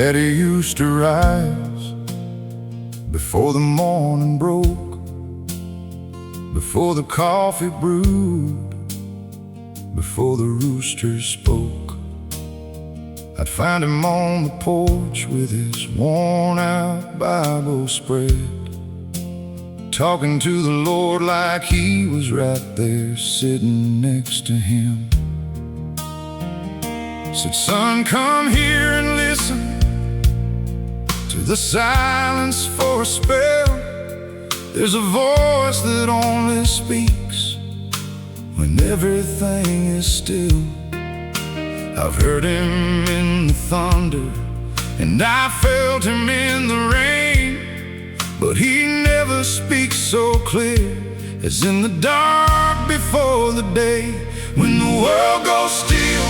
Daddy used to rise before the morning broke, before the coffee brewed, before the rooster spoke. I'd find him on the porch with his worn-out Bible spread, talking to the Lord like he was right there sitting next to him. Said, son, come here and listen to the silence for a spell. There's a voice that only speaks when everything is still. I've heard him in the thunder, and I felt him in the rain, but he never speaks so clear as in the dark before the day. When the world goes still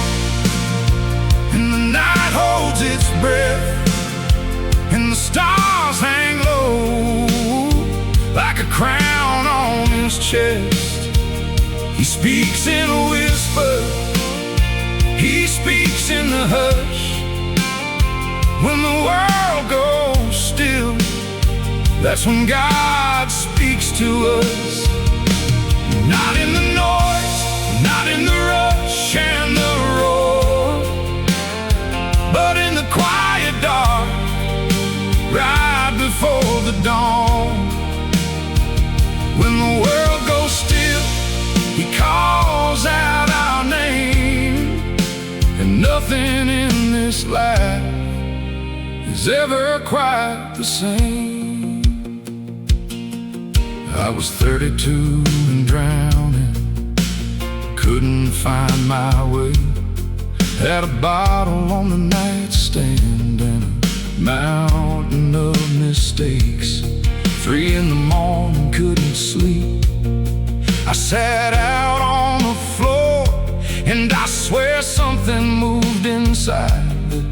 and the night holds its breath, and the stars hang low like a crown on his chest, he speaks in a whisper, he speaks in the hush. When the world goes still, that's when God speaks to us. Not in the noise, not in the rush and the roar, but in the quiet dark, right before the dawn. When the world goes still, he calls out our name, and nothing in this life is ever quite the same. I was 32 and drowning, couldn't find my way. Had a bottle on the nightstand and a mountain of mistakes. 3 in the morning, couldn't sleep. I sat out on the floor, and I swear something moved inside the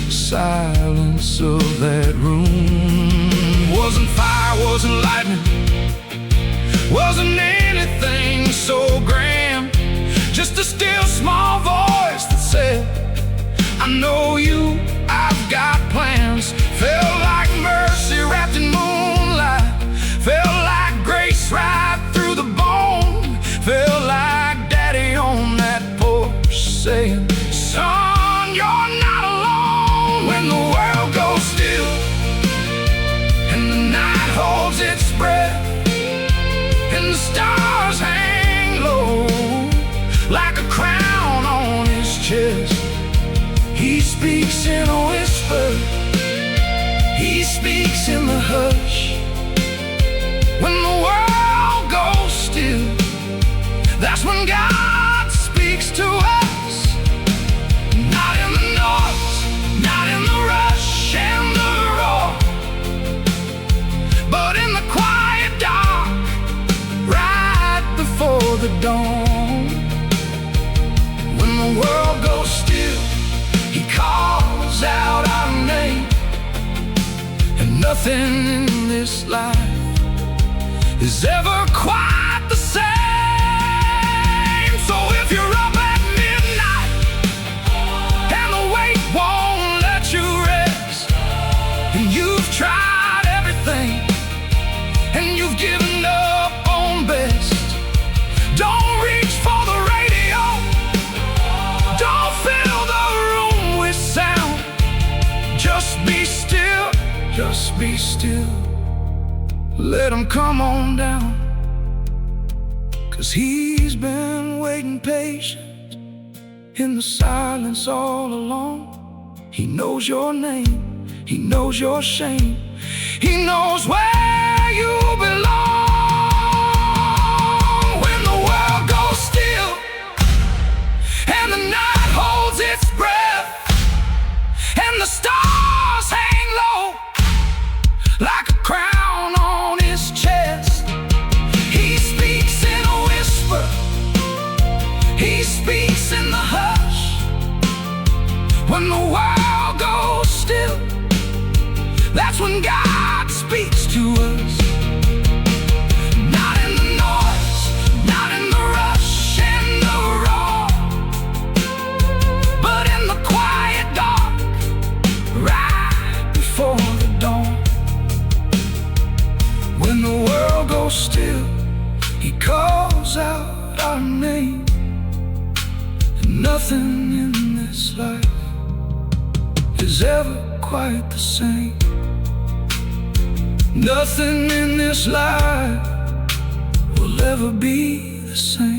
silence of that room. Wasn't fire, wasn't lightning, wasn't anything so grand, just a still small voice that said, I know you, I've got plans. Felt like mercy wrapped in moonlight, felt like grace right through the bone, felt like Daddy on that porch saying, son, you're not alone. When the world goes still and the night holds its breath, and the stars hang low like a crown on his chest, he speaks in a whisper, he speaks in the hush. When the world goes still, that's when God speaks to us. Not in the noise, not in the rush and the roar, but in the quiet dark, right before the dawn. When the world goes still, he calls out our name, and nothing in this life is ever quite the same. So if you're up at midnight and the weight won't let you rest, and you've tried everything and you've given up on best, don't reach for the radio, don't fill the room with sound. Just be still, just be still. Let him come on down, 'cause he's been waiting patient in the silence all along. He knows your name, he knows your shame, he knows where you belong. When the world goes still and the night holds its breath, and the stars hang low like a crown on his chest, he speaks in a whisper, he speaks in the hush. When the world goes still, that's when God speaks to us. Not in the noise, not in the rush and the roar, but in the quiet dark, right Nothing in this life is ever quite the same. Nothing in this life will ever be the same.